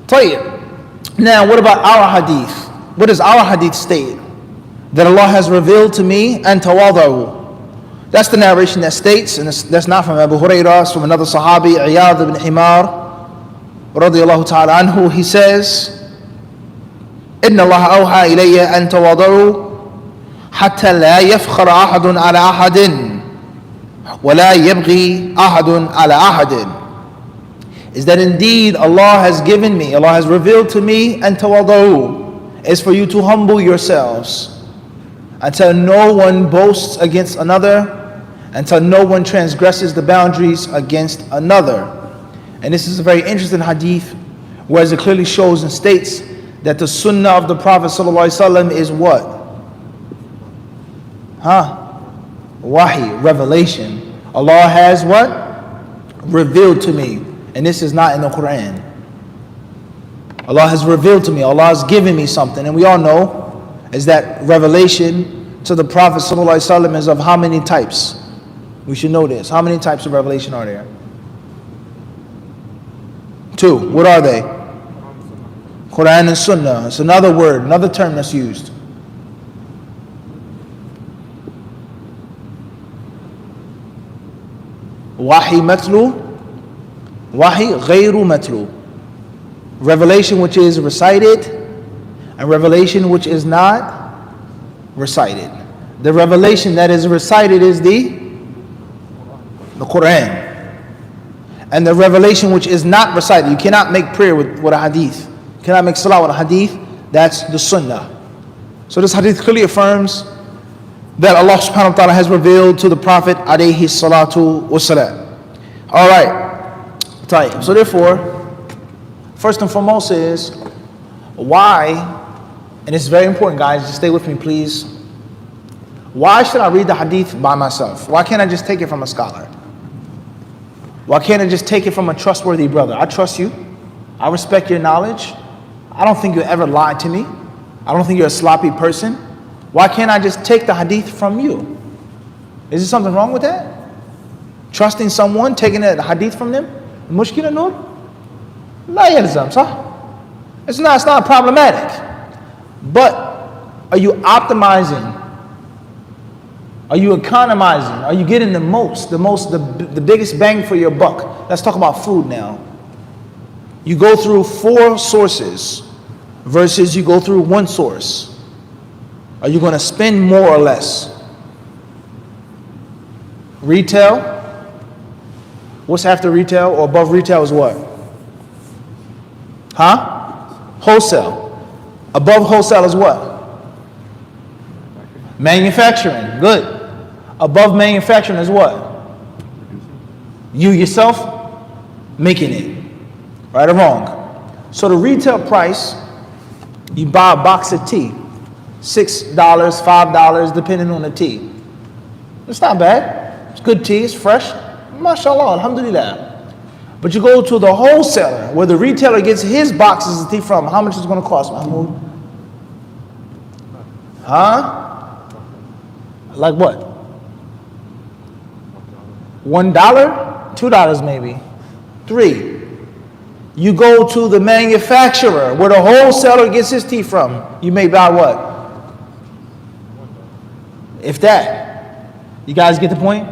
طيب. Now, what about our hadith? What does our hadith state? That Allah has revealed to me, and tawadahu. That's the narration that states, and that's not from Abu Hurairah, it's from another Sahabi, Iyad ibn Himar, radiyallahu ta'ala anhu. He says, إن الله أوحى إلي أن تواضعوا حتى لا يفخر أحد على أحد ولا يبغي أحد على أحد. Is that indeed Allah has given me, Allah has revealed to me, and tawadahu is for you to humble yourselves until no one boasts against another, until no one transgresses the boundaries against another. And this is a very interesting hadith, whereas it clearly shows and states that the sunnah of the Prophet ﷺ is what? Wahi, revelation. Allah has what? Revealed to me. And this is not in the Quran. Allah has revealed to me. Allah has given me something. And we all know is that revelation to the Prophet ﷺ is of how many types? We should know this. How many types of revelation are there? 2. What are they? Quran and Sunnah. It's another word, another term that's used. Wahi matlu, wahi ghayru matlu. Revelation which is recited, and revelation which is not recited. The revelation that is recited is the Quran. And the revelation which is not recited, you cannot make prayer with a hadith. You cannot make salah with a hadith, that's the sunnah. So this hadith clearly affirms that Allah subhanahu wa ta'ala has revealed to the Prophet alayhi salatu wasalam. Alright. So therefore, first and foremost is why, and it's very important guys, just stay with me please. Why should I read the hadith by myself? Why can't I just take it from a scholar? Why can't I just take it from a trustworthy brother? I trust you. I respect your knowledge. I don't think you'll ever lie to me. I don't think you're a sloppy person. Why can't I just take the hadith from you? Is there something wrong with that? Trusting someone, taking the hadith from them? Mushkila nur? La yalzam, sah? It's not problematic. But are you optimizing? Are you economizing? Are you getting the biggest bang for your buck? Let's talk about food now. You go through 4 sources versus you go through 1 source. Are you going to spend more or less? Retail? What's after retail or above retail is what? Wholesale. Above wholesale is what? Manufacturing. Good. Above manufacturing is what? You yourself making it. Right or wrong? So the retail price, you buy a box of tea. $6, $5, depending on the tea. It's not bad. It's good tea, it's fresh. MashaAllah, alhamdulillah. But you go to the wholesaler, where the retailer gets his boxes of tea from. How much is it going to cost, Mahmoud? Like what? $1? $2 maybe. 3. You go to the manufacturer, where the wholesaler gets his tea from. You may buy what? If that. You guys get the point?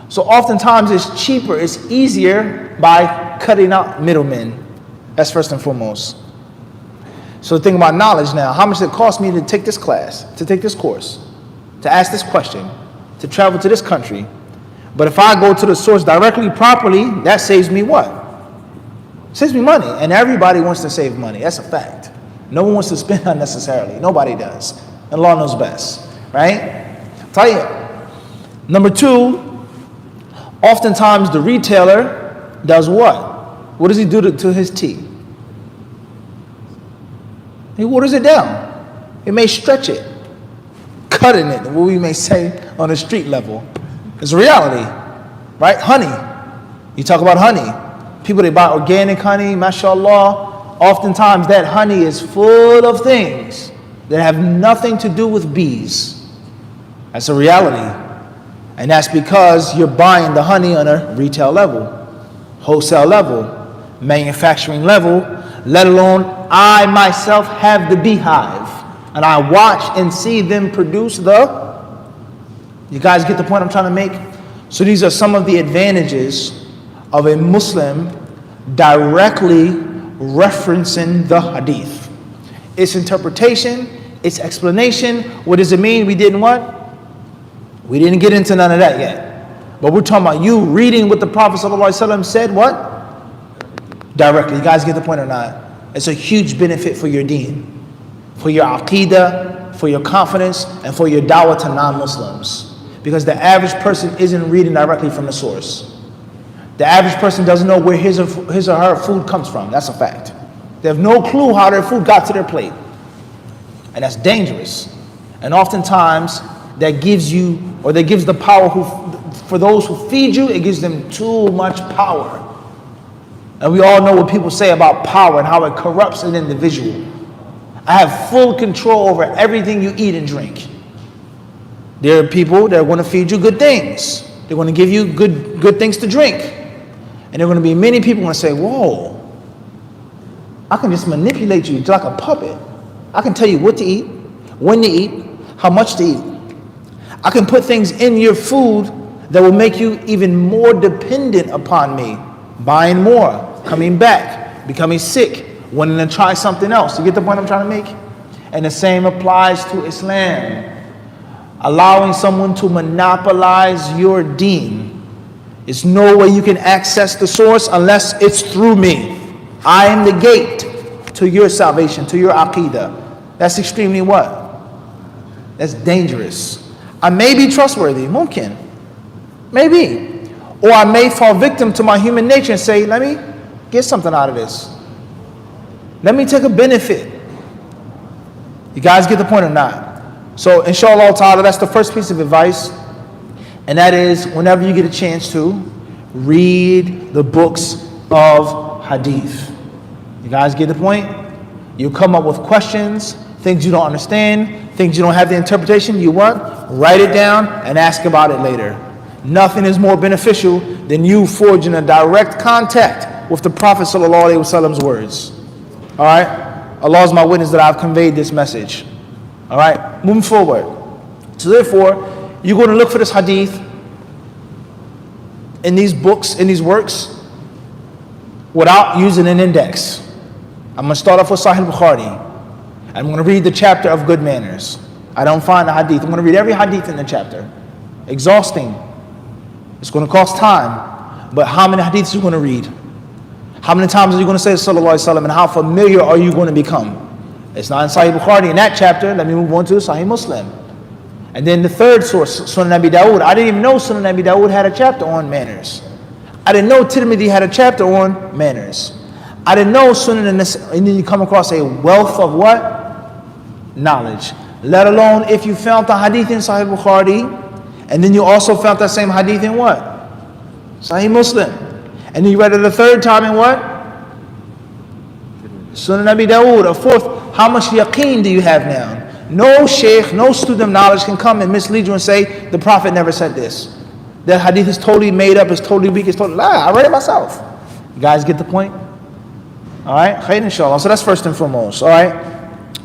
So oftentimes it's cheaper, it's easier by cutting out middlemen. That's first and foremost. So think about knowledge now. How much does it cost me to take this class, to take this course, to ask this question, to travel to this country? But if I go to the source directly, properly, that saves me what? It saves me money. And everybody wants to save money. That's a fact. No one wants to spend unnecessarily. Nobody does. And Allah knows best. Right? Tayyib. Number 2, oftentimes the retailer does what? What does he do to his tea? He waters it down. He may stretch it, cutting it, what we may say on the street level. It's a reality, right? Honey. You talk about honey. People, they buy organic honey, mashallah. Oftentimes that honey is full of things that have nothing to do with bees. That's a reality. And that's because you're buying the honey on a retail level, wholesale level, manufacturing level. let alone I myself have the beehive and I watch and see them produce the. You guys get the point I'm trying to make? So these are some of the advantages of a Muslim directly referencing the hadith. Its interpretation, its explanation. What does it mean? We didn't what? We didn't get into none of that yet. But we're talking about you reading what the Prophet ﷺ said, what? Directly. You guys get the point or not? It's a huge benefit for your deen, for your aqidah, for your confidence, and for your da'wah to non-Muslims. Because the average person isn't reading directly from the source. The average person doesn't know where his or her food comes from. That's a fact. They have no clue how their food got to their plate. And that's dangerous. And oftentimes, that gives you, or that gives the power for those who feed you, it gives them too much power. And we all know what people say about power and how it corrupts an individual. I have full control over everything you eat and drink. There are people that are going to feed you good things. They're going to give you good things to drink. And there are going to be many people going to say, whoa, I can just manipulate you like a puppet. I can tell you what to eat, when to eat, how much to eat. I can put things in your food that will make you even more dependent upon me. Buying more, coming back, becoming sick, wanting to try something else. You get the point I'm trying to make? And the same applies to Islam. Allowing someone to monopolize your deen. There's no way you can access the source unless it's through me. I am the gate to your salvation, to your aqidah. That's extremely what? That's dangerous. I may be trustworthy, mumkin. Maybe. Or I may fall victim to my human nature and say, let me get something out of this. Let me take a benefit. You guys get the point or not? So inshallah ta'ala, that's the first piece of advice. And that is, whenever you get a chance to, read the books of hadith. You guys get the point? You come up with questions, things you don't understand, things you don't have the interpretation, you what? Write it down and ask about it later. Nothing is more beneficial than you forging a direct contact with the Prophet ﷺ's words. Alright? Allah is my witness that I've conveyed this message. Alright? Moving forward. So therefore, you're going to look for this hadith in these books, in these works, without using an index. I'm going to start off with Sahih Bukhari. I'm going to read the chapter of good manners. I don't find a hadith. I'm going to read every hadith in the chapter. Exhausting. It's going to cost time. But how many hadiths are you going to read? How many times are you going to say Sallallahu Alaihi Wasallam, and how familiar are you going to become? It's not in Sahih Bukhari in that chapter. Let me move on to Sahih Muslim. And then the third source, Sunan Abi Dawud. I didn't even know Sunan Abi Dawud had a chapter on manners. I didn't know Tirmidhi had a chapter on manners. I didn't know Sunan an-Nasa'i. And then you come across a wealth of what? Knowledge. Let alone if you found the hadith in Sahih Bukhari, and then you also found that same hadith in what? Sahih Muslim. And then you read it a third time in what? Sunan Abi Dawud. A fourth. How much yaqeen do you have now? No sheikh, no student of knowledge can come and mislead you and say, the Prophet never said this. That hadith is totally made up, it's totally weak, it's totally, I read it myself. You guys get the point? Alright, khair inshallah. So that's first and foremost, alright?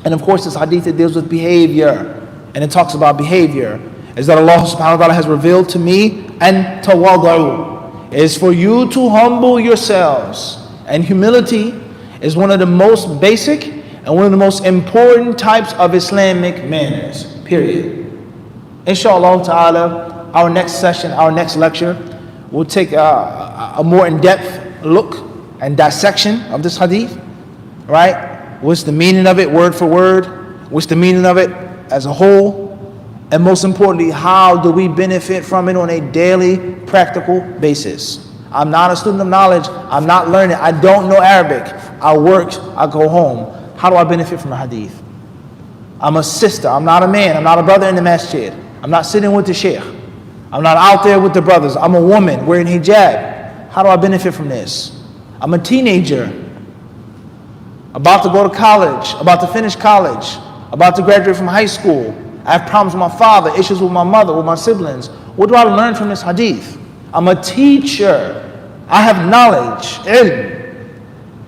And of course this hadith, it deals with behavior. And it talks about behavior. Is that Allah subhanahu wa ta'ala has revealed to me, and tawada'u, is for you to humble yourselves. And humility is one of the most basic and one of the most important types of Islamic manners, period. Inshallah ta'ala, our next session, our next lecture, we'll take a more in-depth look and dissection of this hadith, right? What's the meaning of it, word for word? What's the meaning of it as a whole? And most importantly, how do we benefit from it on a daily, practical basis? I'm not a student of knowledge. I'm not learning. I don't know Arabic. I work. I go home. How do I benefit from the hadith? I'm a sister. I'm not a man. I'm not a brother in the masjid. I'm not sitting with the sheikh. I'm not out there with the brothers. I'm a woman wearing hijab. How do I benefit from this? I'm a teenager, about to go to college, about to finish college, about to graduate from high school. I have problems with my father, issues with my mother, with my siblings. What do I learn from this hadith? I'm a teacher. I have knowledge, ilm.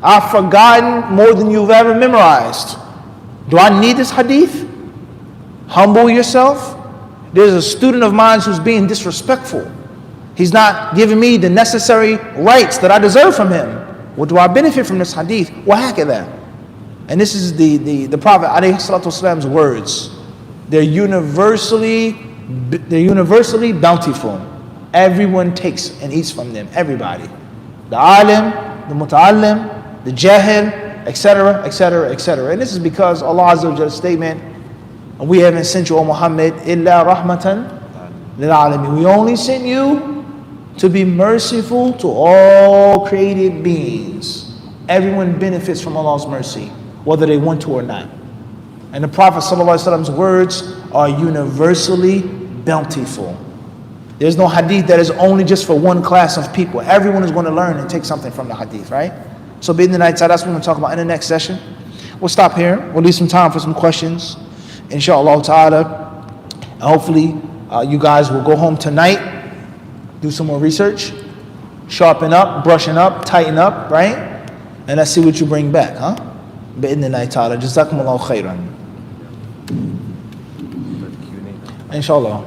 I've forgotten more than you've ever memorized. Do I need this hadith? Humble yourself. There's a student of mine who's being disrespectful. He's not giving me the necessary rights that I deserve from him. What do I benefit from this hadith? that? And this is the Prophet ﷺ's words. They're universally bountiful. Everyone takes and eats from them. Everybody. The alim, the muta'allim, the jahil, etc., etc., etc. And this is because Allah Azza wa Jalla's statement, we haven't sent you, O Muhammad, illa rahmatan lil alamin. We only sent you to be merciful to all created beings. Everyone benefits from Allah's mercy, whether they want to or not. And the Prophet ﷺ's words are universally bountiful. There's no hadith that is only just for one class of people. Everyone is going to learn and take something from the hadith, right? So bi'idhnillahi ta'ala, that's what we're going to talk about in the next session. We'll stop here. We'll leave some time for some questions, inshallah ta'ala. And hopefully you guys will go home tonight, do some more research, sharpen up, brushing up, tighten up, right? And let's see what you bring back, huh? Bi'idhnillahi ta'ala. Jazakumullahu khairan. Inshallah.